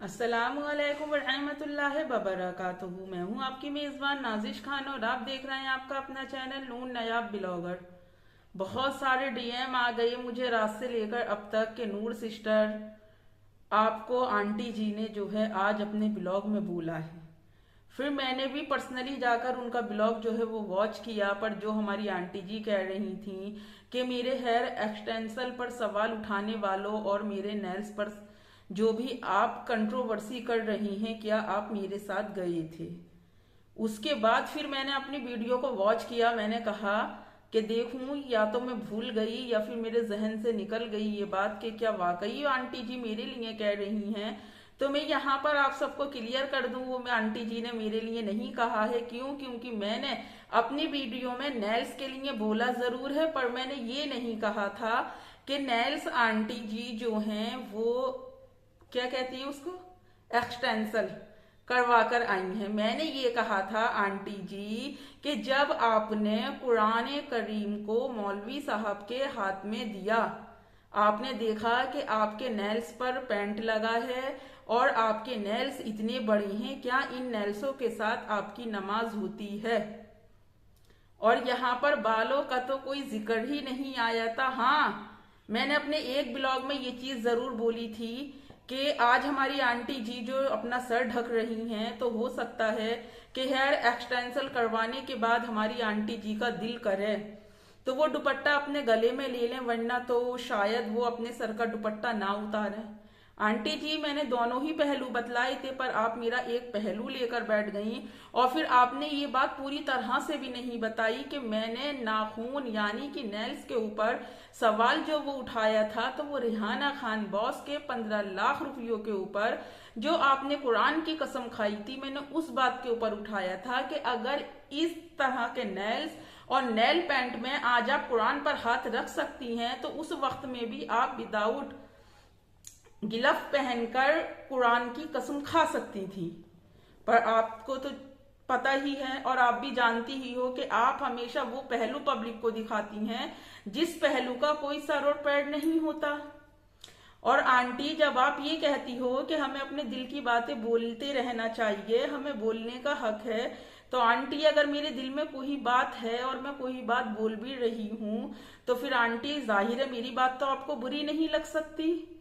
अस्सलामुअलैकुम वरहमतुल्लाहि वबरकातुहू। मैं हूं आपकी मेज़बान नाजिश खान और आप देख रहे हैं आपका अपना चैनल नून नयाब ब्लॉगर। बहुत सारे डीएम आ गए मुझे रात से लेकर अब तक के नूर सिस्टर, आपको आंटी जी ने जो है आज अपने ब्लॉग में बोला है। फिर मैंने भी पर्सनली जाकर उनका ब्लॉग जो है वो वॉच किया, पर जो हमारी आंटी जी कह रही थी कि मेरे हेयर एक्सटेंशन पर सवाल उठाने वालों और मेरे नेल्स पर जो भी आप कंट्रोवर्सी कर रही हैं, क्या आप मेरे साथ गए थे? उसके बाद फिर मैंने अपनी वीडियो को वॉच किया। मैंने कहा कि देखूं या तो मैं भूल गई या फिर मेरे जहन से निकल गई ये बात कि क्या वाकई आंटी जी मेरे लिए कह रही हैं। तो मैं यहाँ पर आप सबको क्लियर कर दूं, वो मैं आंटी जी ने मेरे लिए नहीं कहा है। क्यों? क्योंकि मैंने अपनी वीडियो में नेल्स के लिए बोला जरूर है, पर मैंने ये नहीं कहा था कि नेल्स आंटी जी जो हैं वो क्या कहती है उसको, एक्सटेंशन करवा कर आई हैं। मैंने ये कहा था आंटी जी कि जब आपने कुरान करीम को मौलवी साहब के हाथ में दिया, आपने देखा कि आपके नेल्स पर पेंट लगा है और आपके नेल्स इतने बड़े हैं, क्या इन नेल्सों के साथ आपकी नमाज होती है? और यहाँ पर बालों का तो कोई जिक्र ही नहीं आया था। हाँ, मैंने अपने एक ब्लॉग में ये चीज जरूर बोली थी कि आज हमारी आंटी जी जो अपना सर ढक रही हैं, तो हो सकता है कि हेयर एक्सटेंशन करवाने के बाद हमारी आंटी जी का दिल करे तो वो दुपट्टा अपने गले में ले लें, वरना तो शायद वो अपने सर का दुपट्टा ना उतारें। आंटी जी, मैंने दोनों ही पहलू बतलाए थे, पर आप मेरा एक पहलू लेकर बैठ गई और फिर आपने ये बात पूरी तरह से भी नहीं बताई कि मैंने नाखून यानी कि नेल्स के ऊपर सवाल जो वो उठाया था, तो वो रिहाना खान बॉस के 15 लाख रुपयों के ऊपर जो आपने कुरान की कसम खाई थी, मैंने उस बात के ऊपर उठाया था कि अगर इस तरह के नेल्स और नेल पेंट में आज आप कुरान पर हाथ रख सकती हैं, तो उस वक्त में भी आप विदाउट गिलफ पहनकर कुरान की कसम खा सकती थी। पर आपको तो पता ही है और आप भी जानती ही हो कि आप हमेशा वो पहलू पब्लिक को दिखाती हैं जिस पहलू का कोई सर और पैर नहीं होता। और आंटी, जब आप ये कहती हो कि हमें अपने दिल की बातें बोलते रहना चाहिए, हमें बोलने का हक है, तो आंटी अगर मेरे दिल में कोई बात है और मैं कोई बात बोल भी रही हूं, तो फिर आंटी जाहिर है मेरी बात तो आपको बुरी नहीं लग सकती।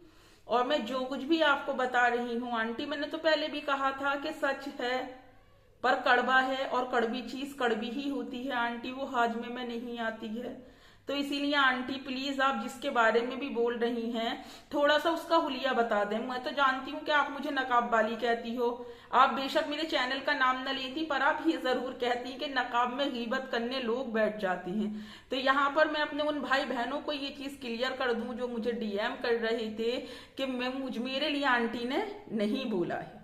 और मैं जो कुछ भी आपको बता रही हूँ आंटी, मैंने तो पहले भी कहा था कि सच है पर कड़वा है, और कड़वी चीज कड़वी ही होती है आंटी, वो हाजमे में नहीं आती है। तो इसीलिए आंटी प्लीज, आप जिसके बारे में भी बोल रही हैं थोड़ा सा उसका हुलिया बता दें। मैं तो जानती हूँ कि आप मुझे नकाब वाली कहती हो, आप बेशक मेरे चैनल का नाम न लेती, पर आप ये जरूर कहती कि नकाब में गीबत करने लोग बैठ जाते हैं। तो यहाँ पर मैं अपने उन भाई बहनों को ये चीज क्लियर कर दूं जो मुझे डीएम कर रहे थे कि मेरे लिए आंटी ने नहीं बोला है।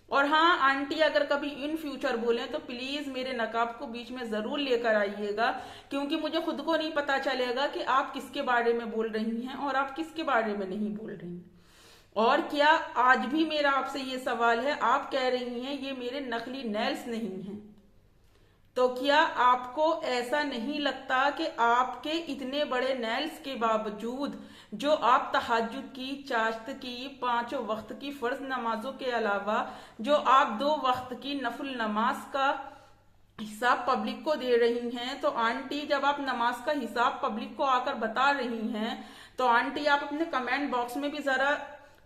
और हाँ आंटी, अगर कभी इन फ्यूचर बोले तो प्लीज मेरे नकाब को बीच में जरूर लेकर आइएगा, क्योंकि मुझे खुद को नहीं पता चलेगा कि आप किसके बारे में बोल रही हैं और आप किसके बारे में नहीं बोल रही। और क्या आज भी मेरा आपसे ये सवाल है, आप कह रही हैं ये मेरे नकली नेल्स नहीं हैं, तो क्या आपको ऐसा नहीं लगता कि आपके इतने बड़े नेल्स के बावजूद जो आप तहज्जुद की, चाश्त की, 5 वक्त की फर्ज नमाजों के अलावा जो आप 2 वक्त की नफल नमाज का हिसाब पब्लिक को दे रही हैं, तो आंटी जब आप नमाज का हिसाब पब्लिक को आकर बता रही हैं, तो आंटी आप अपने कमेंट बॉक्स में भी जरा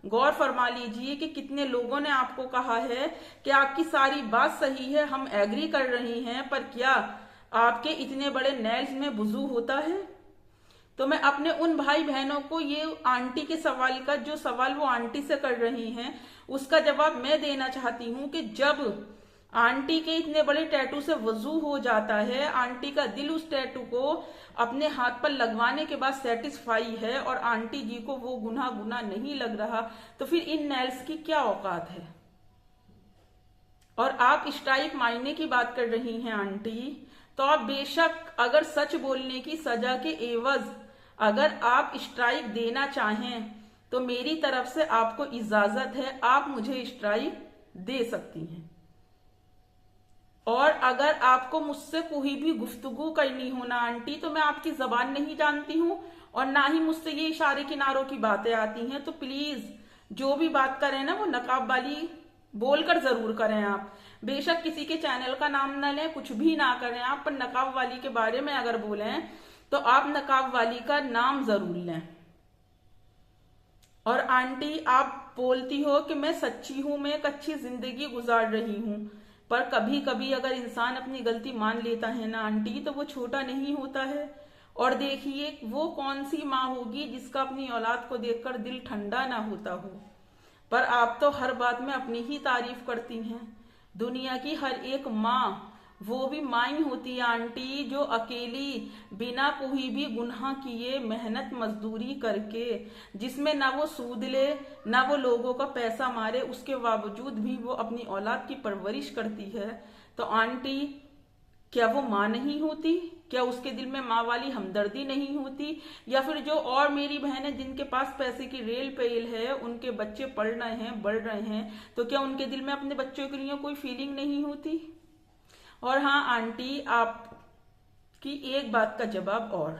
गौर फरमा लीजिए कि कितने लोगों ने आपको कहा है कि आपकी सारी बात सही है, हम एग्री कर रही हैं, पर क्या आपके इतने बड़े नेल्स में वुजू होता है? तो मैं अपने उन भाई बहनों को ये आंटी के सवाल का, जो सवाल वो आंटी से कर रही हैं, उसका जवाब मैं देना चाहती हूँ कि जब आंटी के इतने बड़े टैटू से वजू हो जाता है, आंटी का दिल उस टैटू को अपने हाथ पर लगवाने के बाद सेटिस्फाई है और आंटी जी को वो गुना नहीं लग रहा, तो फिर इन नेल्स की क्या औकात है? और आप स्ट्राइक मायने की बात कर रही हैं आंटी, तो आप बेशक अगर सच बोलने की सजा के एवज अगर आप स्ट्राइक देना चाहें तो मेरी तरफ से आपको इजाजत है, आप मुझे स्ट्राइक दे सकती हैं। और अगर आपको मुझसे कोई भी गुफ्तगू करनी हो ना आंटी, तो मैं आपकी जबान नहीं जानती हूँ और ना ही मुझसे ये इशारे किनारों की बातें आती हैं, तो प्लीज जो भी बात करें ना वो नकाब वाली बोलकर जरूर करें आप। बेशक किसी के चैनल का नाम ना लें, कुछ भी ना करें आप, पर नकाब वाली के बारे में अगर बोलें तो आप नकाब वाली का नाम जरूर लें। और आंटी आप बोलती हो कि मैं सच्ची हूं, मैं एक अच्छी जिंदगी गुजार रही हूं, पर कभी कभी अगर इंसान अपनी गलती मान लेता है ना आंटी, तो वो छोटा नहीं होता है। और देखिए वो कौन सी माँ होगी जिसका अपनी औलाद को देखकर दिल ठंडा ना होता हो। पर आप तो हर बात में अपनी ही तारीफ करती हैं। दुनिया की हर एक माँ वो भी माँ ही होती है आंटी, जो अकेली बिना कोई भी गुनाह किए मेहनत मजदूरी करके, जिसमें ना वो सूद ले ना वो लोगों का पैसा मारे, उसके बावजूद भी वो अपनी औलाद की परवरिश करती है। तो आंटी क्या वो माँ नहीं होती? क्या उसके दिल में माँ वाली हमदर्दी नहीं होती? या फिर जो और मेरी बहनें जिनके पास पैसे की रेल पेल है, उनके बच्चे पढ़ रहे हैं बढ़ रहे हैं, तो क्या उनके दिल में अपने बच्चों के लिए कोई फीलिंग नहीं होती? और हाँ आंटी, आपकी एक बात का जवाब और,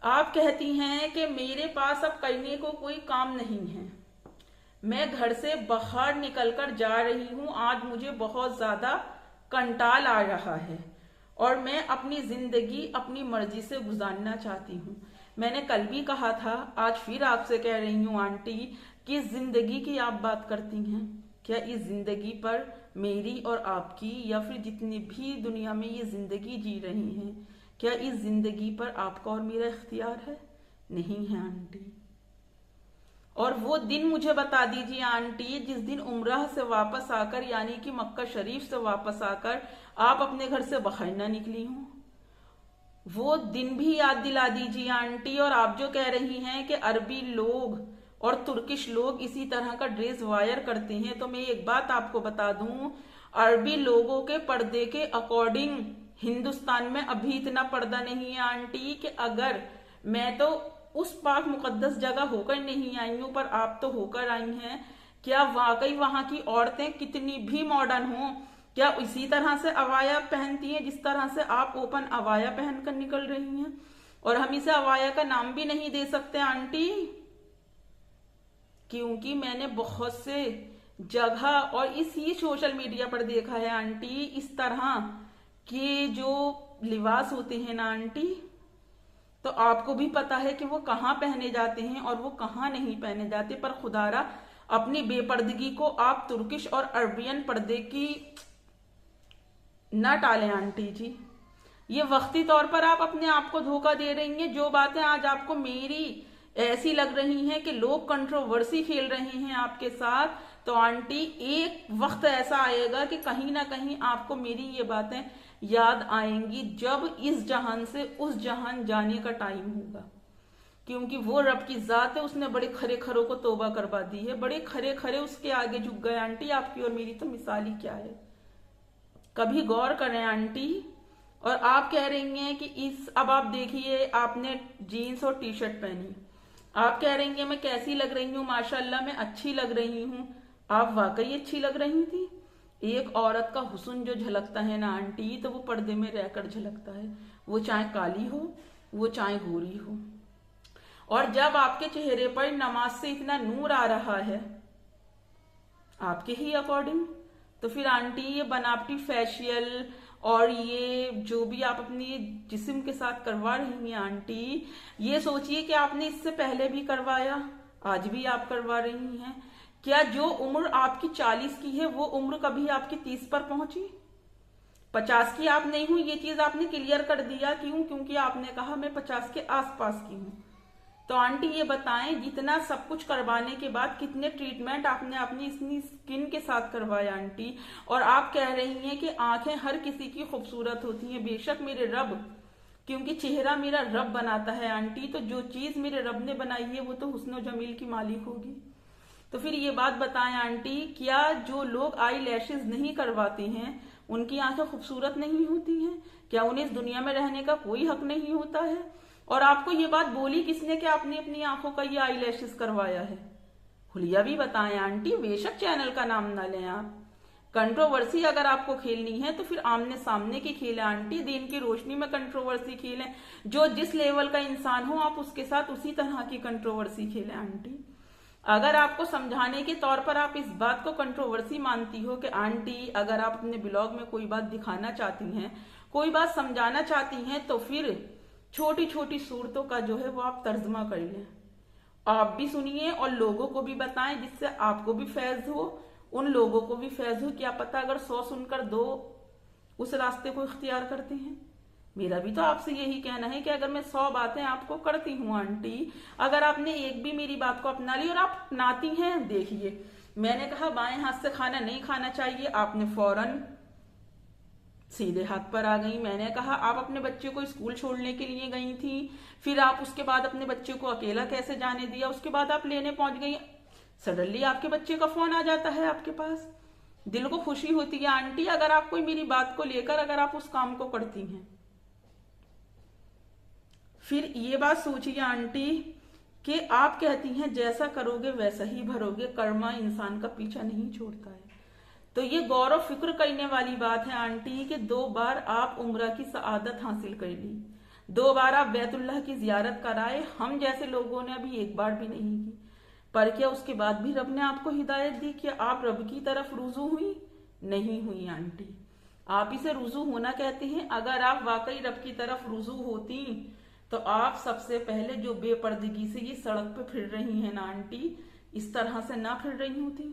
आप कहती हैं कि मेरे पास अब करने को कोई काम नहीं है, मैं घर से बाहर निकलकर जा रही हूं, आज मुझे बहुत ज्यादा कंटाल आ रहा है और मैं अपनी जिंदगी अपनी मर्जी से गुजारना चाहती हूँ। मैंने कल भी कहा था, आज फिर आपसे कह रही हूँ आंटी, कि जिंदगी की आप बात करती हैं। क्या इस जिंदगी पर मेरी और आपकी, या फिर जितनी भी दुनिया में ये जिंदगी जी रही हैं, क्या इस जिंदगी पर आपका और मेरा इख्तियार है? नहीं है आंटी। और वो दिन मुझे बता दीजिए आंटी, जिस दिन उम्रह से वापस आकर, यानी कि मक्का शरीफ से वापस आकर आप अपने घर से बाहर ना निकली हूं। वो दिन भी याद दिला दीजिए आंटी। और आप जो कह रही हैं कि अरबी लोग और तुर्किश लोग इसी तरह का ड्रेस वायर करते हैं, तो मैं एक बात आपको बता दूं, अरबी लोगों के पर्दे के अकॉर्डिंग हिंदुस्तान में अभी इतना पर्दा नहीं है आंटी, कि अगर मैं तो उस पाक मुकद्दस जगह होकर नहीं आई हूं, पर आप तो होकर आई हैं। क्या वाकई वहां की औरतें कितनी भी मॉडर्न हों, क्या इसी तरह से अवाया पहनती हैं जिस तरह से आप ओपन अवाया पहनकर निकल रही हैं? और हम इसे अवाया का नाम भी नहीं दे सकते आंटी, क्योंकि मैंने बहुत से जगह और इसी सोशल मीडिया पर देखा है आंटी, इस तरह के जो लिबास होते हैं ना आंटी, तो आपको भी पता है कि वो कहाँ पहने जाते हैं और वो कहाँ नहीं पहने जाते। पर खुदारा अपनी बेपर्दगी को आप तुर्किश और अरबियन पर्दे की न टालें आंटी जी। ये वक्ती तौर पर आप अपने आप को धोखा दे रही हैं। जो बातें आज आपको मेरी ऐसी लग रही हैं कि लोग कंट्रोवर्सी खेल रहे हैं आपके साथ, तो आंटी एक वक्त ऐसा आएगा कि कहीं ना कहीं आपको मेरी ये बातें याद आएंगी, जब इस जहान से उस जहान जाने का टाइम होगा। क्योंकि वो रब की जात है, उसने बड़े खरे खरों को तौबा करवा दी है, बड़े खरे खरे उसके आगे झुक गए आंटी। आपकी और मेरी तो मिसाल ही क्या है, कभी गौर करें आंटी। और आप कह रही हैं कि अब आप देखिए, आपने जीन्स और टी शर्ट पहनी, आप कह रही हैं मैं कैसी लग रही हूँ, माशाल्लाह मैं अच्छी लग रही हूँ। आप वाकई अच्छी लग रही थी। एक औरत का हुस्न जो झलकता है ना आंटी, तो वो पर्दे में रहकर झलकता है, वो चाहे काली हो वो चाहे गोरी हो। और जब आपके चेहरे पर नमाज से इतना नूर आ रहा है आपके ही अकॉर्डिंग, तो फिर आंटी ये बनावटी फेशियल और ये जो भी आप अपनी जिस्म के साथ करवा रही हैं आंटी, ये सोचिए कि आपने इससे पहले भी करवाया, आज भी आप करवा रही हैं। क्या जो उम्र आपकी 40 की है वो उम्र कभी आपकी 30 पर पहुंची? 50 की आप नहीं हुई, ये चीज आपने क्लियर कर दिया। क्यों? क्योंकि आपने कहा मैं 50 के आसपास की हूँ। तो आंटी ये बताएं, जितना सब कुछ करवाने के बाद कितने ट्रीटमेंट आपने अपनी इतनी स्किन के साथ करवाया आंटी? और आप कह रही हैं कि आंखें हर किसी की खूबसूरत होती हैं। बेशक मेरे रब, क्योंकि चेहरा मेरा रब बनाता है आंटी, तो जो चीज मेरे रब ने बनाई है वो तो हुस्न और जमील की मालिक होगी। तो फिर ये बात बताएं आंटी, क्या जो लोग आई लैशेज नहीं करवाते हैं उनकी आंखें खूबसूरत नहीं होती हैं? क्या उन्हें इस दुनिया में रहने का कोई हक नहीं होता है? और आपको ये बात बोली किसने कि आपने अपनी आंखों का ये आई लैशेज करवाया है? हुलिया भी बताएं आंटी, बेशक चैनल का नाम ना लें आप। कंट्रोवर्सी अगर आपको खेलनी है तो फिर आमने सामने की खेलें आंटी, दिन की रोशनी में कंट्रोवर्सी खेलें। जो जिस लेवल का इंसान हो आप उसके साथ उसी तरह की कंट्रोवर्सी खेलें आंटी। अगर आपको समझाने के तौर पर आप इस बात को कंट्रोवर्सी मानती हो कि आंटी अगर आप अपने ब्लॉग में कोई बात दिखाना चाहती हैं, कोई बात समझाना चाहती हैं, तो फिर छोटी छोटी सूरतों का जो है वो आप तर्जमा कर लें, आप भी सुनिए और लोगों को भी बताएं, जिससे आपको भी फैज हो, उन लोगों को भी फैज हो। क्या पता अगर 100 सुनकर 2 उस रास्ते को इख्तियार करते हैं। मेरा भी तो आपसे यही कहना है कि अगर मैं 100 बातें आपको करती हूँ आंटी, अगर आपने एक भी मेरी बात को अपना ली और आप अपनाती हैं, देखिए मैंने कहा बाएं हाथ से खाना नहीं खाना चाहिए, आपने फौरन सीधे हाथ पर आ गई। मैंने कहा आप अपने बच्चे को स्कूल छोड़ने के लिए गई थी, फिर आप उसके बाद अपने बच्चे को अकेला कैसे जाने दिया, उसके बाद आप लेने पहुंच गई, सडनली आपके बच्चे का फोन आ जाता है आपके पास, दिल को खुशी होती है आंटी अगर आप कोई मेरी बात को लेकर अगर आप उस काम को करती हैं। फिर ये बात सोचिए आंटी कि आप कहती हैं जैसा करोगे वैसा ही भरोगे, कर्मा इंसान का पीछा नहीं छोड़ता है। तो ये गौर और फिक्र करने वाली बात है आंटी कि 2 बार आप उम्रा की सआदत हासिल कर ली, 2 बार आप बैतुल्लाह की जियारत कराए, हम जैसे लोगों ने अभी 1 बार भी नहीं की। पर क्या उसके बाद भी रब ने आपको हिदायत दी कि आप रब की तरफ रुजू हुई? नहीं हुई आंटी। आप इसे रुजू होना कहते हैं। अगर आप वाकई रब की तरफ रुजू होती तो आप सबसे पहले जो बेपर्दगी से ये सड़क पे फिर रही हैं ना आंटी, इस तरह से ना फिर रही होती।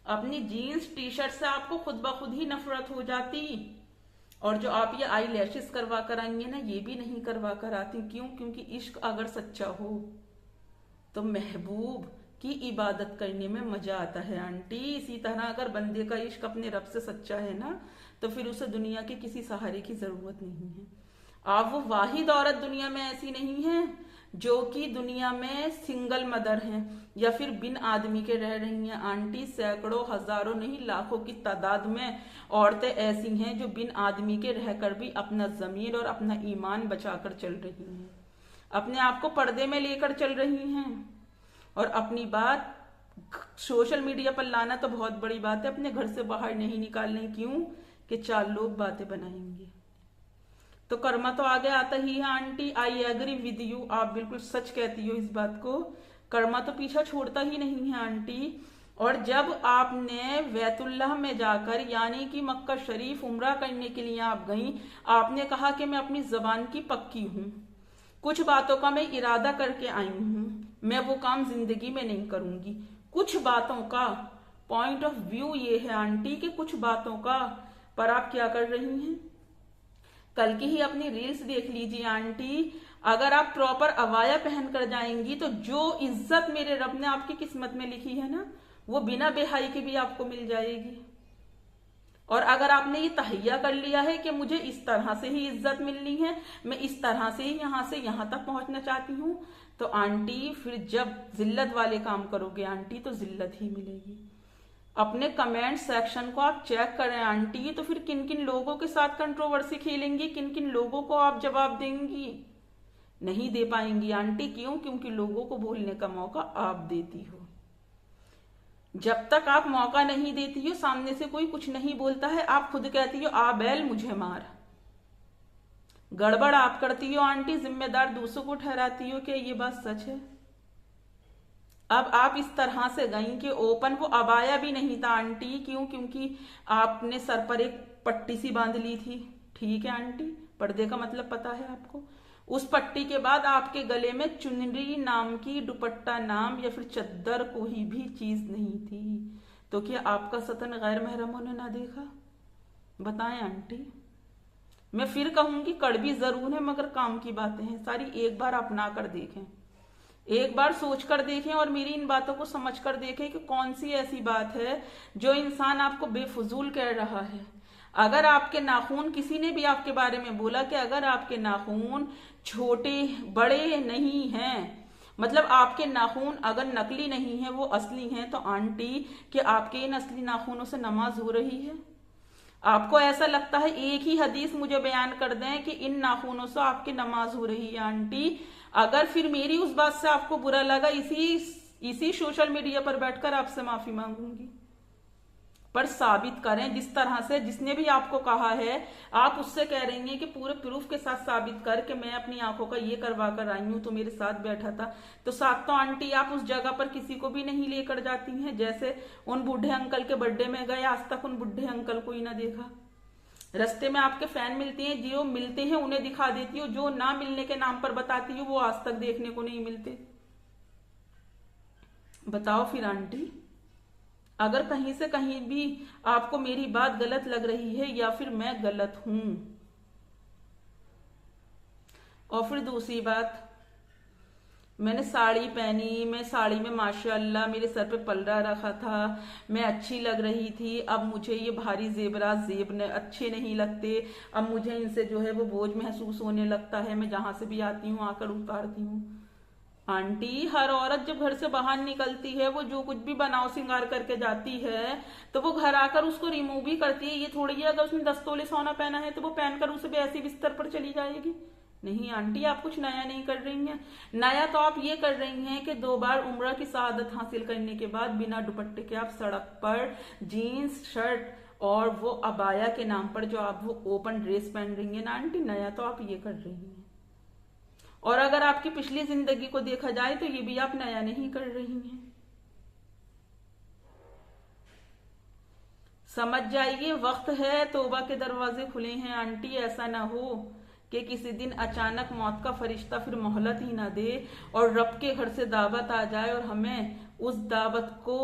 अपनी जीन्स टी शर्ट से आपको खुद ब खुद ही नफरत हो जाती, और जो आप ये आई लैशेस करवा कर आएंगे ना, ये भी नहीं करवा कर आती। क्यों? क्योंकि इश्क अगर सच्चा हो तो महबूब की इबादत करने में मजा आता है आंटी। इसी तरह अगर बंदे का इश्क अपने रब से सच्चा है ना, तो फिर उसे दुनिया के किसी सहारे की जरूरत नहीं है। आप वो वाहिद औरत दुनिया में ऐसी नहीं है जो कि दुनिया में सिंगल मदर हैं या फिर बिन आदमी के रह रही हैं आंटी। सैकड़ों हजारों नहीं लाखों की तादाद में औरतें ऐसी हैं जो बिन आदमी के रहकर भी अपना जमीर और अपना ईमान बचाकर चल रही हैं, अपने आप को पर्दे में लेकर चल रही हैं। और अपनी बात सोशल मीडिया पर लाना तो बहुत बड़ी बात है, अपने घर से बाहर नहीं निकालने। क्यों? कि 4 लोग बातें बनाएंगे। तो कर्मा तो आगे आता ही है aunty. I agree with you, आप बिल्कुल सच कहती हो इस बात को। कर्मा तो पीछा छोड़ता ही नहीं है आंटी। और जब आपने बैतुल्लाह में जाकर यानी कि मक्का शरीफ उम्रा करने के लिए आप गई, आपने कहा कि मैं अपनी जबान की पक्की हूं, कुछ बातों का मैं इरादा करके आई हूं, मैं वो काम जिंदगी में नहीं करूंगी। कुछ बातों का पॉइंट ऑफ व्यू ये है आंटी कि कुछ बातों का, पर आप क्या कर रही हैं? कल की ही अपनी रील्स देख लीजिए आंटी। अगर आप प्रॉपर अवाया पहन कर जाएंगी तो जो इज्जत मेरे रब ने आपकी किस्मत में लिखी है ना, वो बिना बेहाई के भी आपको मिल जाएगी। और अगर आपने ये तहैया कर लिया है कि मुझे इस तरह से ही इज्जत मिलनी है, मैं इस तरह से ही यहां से यहां तक पहुंचना चाहती हूं, तो आंटी फिर जब जिल्लत वाले काम करोगे आंटी तो जिल्लत ही मिलेगी। अपने कमेंट सेक्शन को आप चेक करें आंटी, तो फिर किन किन लोगों के साथ कंट्रोवर्सी खेलेंगी, किन किन लोगों को आप जवाब देंगी? नहीं दे पाएंगी आंटी। क्यों? क्योंकि लोगों को बोलने का मौका आप देती हो। जब तक आप मौका नहीं देती हो, सामने से कोई कुछ नहीं बोलता है, आप खुद कहती हो आ बैल मुझे मार। गड़बड़ आप करती हो आंटी, जिम्मेदार दूसरों को ठहराती हो। क्या ये बात सच है? अब आप इस तरह से गई कि ओपन वो अबाया भी नहीं था आंटी। क्यों? क्योंकि आपने सर पर एक पट्टी सी बांध ली थी। ठीक है आंटी, पर्दे का मतलब पता है आपको। उस पट्टी के बाद आपके गले में चुनरी नाम की, दुपट्टा नाम या फिर चद्दर कोई भी चीज नहीं थी। तो क्या आपका सतन गैर महरमों ने ना देखा? बताएं आंटी। मैं फिर कहूंगी कड़वी जरूर है मगर काम की बातें हैं सारी। एक बार अपना कर देखें, एक बार सोच कर देखें और मेरी इन बातों को समझ कर देखें कि कौन सी ऐसी बात है जो इंसान आपको बेफजूल कह रहा है। अगर आपके नाखून, किसी ने भी आपके बारे में बोला कि अगर आपके नाखून छोटे बड़े नहीं हैं, मतलब आपके नाखून अगर नकली नहीं है वो असली हैं, तो आंटी कि आपके इन असली नाखूनों से नमाज हो रही है? आपको ऐसा लगता है? एक ही हदीस मुझे बयान कर दें कि इन नाखूनों से आपकी नमाज हो रही है आंटी। अगर फिर मेरी उस बात से आपको बुरा लगा, इसी सोशल मीडिया पर बैठकर आपसे माफी मांगूंगी। पर साबित करें। जिस तरह से जिसने भी आपको कहा है, आप उससे कह रही हैं कि पूरे प्रूफ के साथ साबित कर कि मैं अपनी आंखों का ये करवा कर आई हूं, तो मेरे साथ बैठा था। तो साथ तो आंटी आप उस जगह पर किसी को भी नहीं लेकर जाती हैं। जैसे उन बूढ़े अंकल के बर्थडे में गए, आज तक उन बूढ़े अंकल को ही ना देखा। रास्ते में आपके फैन मिलते हैं, जो मिलते हैं उन्हें दिखा देती हो, जो ना मिलने के नाम पर बताती हो वो आज तक देखने को नहीं मिलते। बताओ फिर आंटी, अगर कहीं से कहीं भी आपको मेरी बात गलत लग रही है या फिर मैं गलत हूं। और फिर दूसरी बात, मैंने साड़ी पहनी, मैं साड़ी में माशाल्लाह मेरे सर पे पल्ला रखा था, मैं अच्छी लग रही थी। अब मुझे ये भारी जेबरात जेब अच्छे नहीं लगते, अब मुझे इनसे जो है वो बोझ महसूस होने लगता है। मैं जहां से भी आती हूँ आकर उतारती हूँ। आंटी, हर औरत जब घर से बाहर निकलती है, वो जो कुछ भी बनाव श्रृंगार करके जाती है, तो वो घर आकर उसको रिमूव भी करती है। ये थोड़ी है अगर उसने 10 तोले सोना पहना है तो वो पहनकर उसे भी ऐसी बिस्तर पर चली जाएगी। नहीं आंटी, आप कुछ नया नहीं कर रही हैं। नया तो आप ये कर रही हैं कि 2 बार उम्र की शहादत हासिल करने के बाद बिना दुपट्टे के आप सड़क पर जीन्स शर्ट और वो अबाया के नाम पर जो आप वो ओपन ड्रेस पहन रही हैं ना आंटी, नया तो आप ये कर रही हैं। और अगर आपकी पिछली जिंदगी को देखा जाए तो ये भी आप नया नहीं कर रही हैं। समझ जाइए, वक्त है, तौबा के दरवाजे खुले हैं आंटी। ऐसा ना हो कि किसी दिन अचानक मौत का फरिश्ता फिर मोहलत ही ना दे और रब के घर से दावत आ जाए और हमें उस दावत को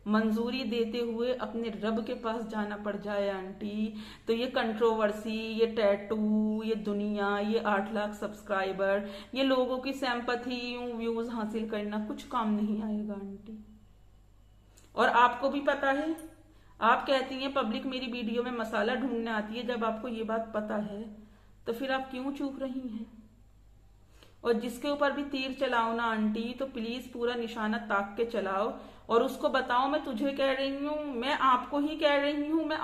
मंजूरी देते हुए अपने रब के पास जाना पड़ जाए आंटी। तो ये कंट्रोवर्सी, ये टैटू, ये दुनिया, ये 8 लाख सब्सक्राइबर, ये लोगों की सिंपैथी, व्यूज हासिल करना कुछ काम नहीं आएगा आंटी। और आपको भी पता है, आप कहती हैं पब्लिक मेरी वीडियो में मसाला ढूंढने आती है। जब आपको ये बात पता है तो फिर आप क्यों चुप रही हैं? और जिसके ऊपर भी तीर चलाओ ना आंटी, तो प्लीज पूरा निशाना ताक के चलाओ और उसको बताओ मैं तुझे कह रही हूँ, मैं आपको ही कह रही हूँ, मैं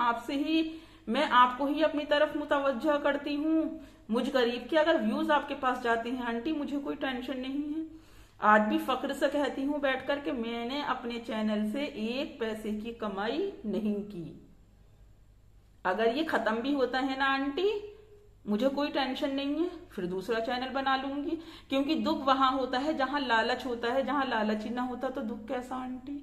आपको ही अपनी तरफ मुतवज्जह करती हूँ। मुझ गरीब के अगर व्यूज आपके पास जाते हैं आंटी, मुझे कोई टेंशन नहीं है। आज भी फक्र से कहती हूँ बैठकर के मैंने अपने चैनल से 1 पैसे की कमाई नहीं की। अगर ये खत्म भी होता है ना आंटी, मुझे कोई टेंशन नहीं है, फिर दूसरा चैनल बना लूंगी। क्योंकि दुख वहां होता है जहां लालच होता है, जहां लालच ही ना होता तो दुख कैसा आंटी।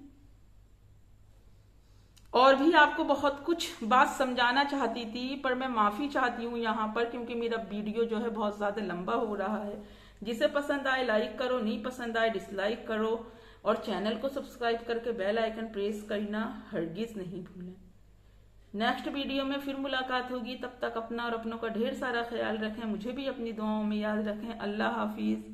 और भी आपको बहुत कुछ बात समझाना चाहती थी, पर मैं माफी चाहती हूँ यहाँ पर, क्योंकि मेरा वीडियो जो है बहुत ज्यादा लंबा हो रहा है। जिसे पसंद आए लाइक करो, नहीं पसंद आए डिसलाइक करो और चैनल को सब्सक्राइब करके बेल आइकन प्रेस करना हरगिज नहीं भूलें। नेक्स्ट वीडियो में फिर मुलाकात होगी, तब तक अपना और अपनों का ढेर सारा ख्याल रखें, मुझे भी अपनी दुआओं में याद रखें। अल्लाह हाफिज।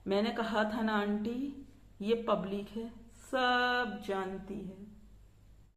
मैंने कहा था ना आंटी, ये पब्लिक है, सब जानती है।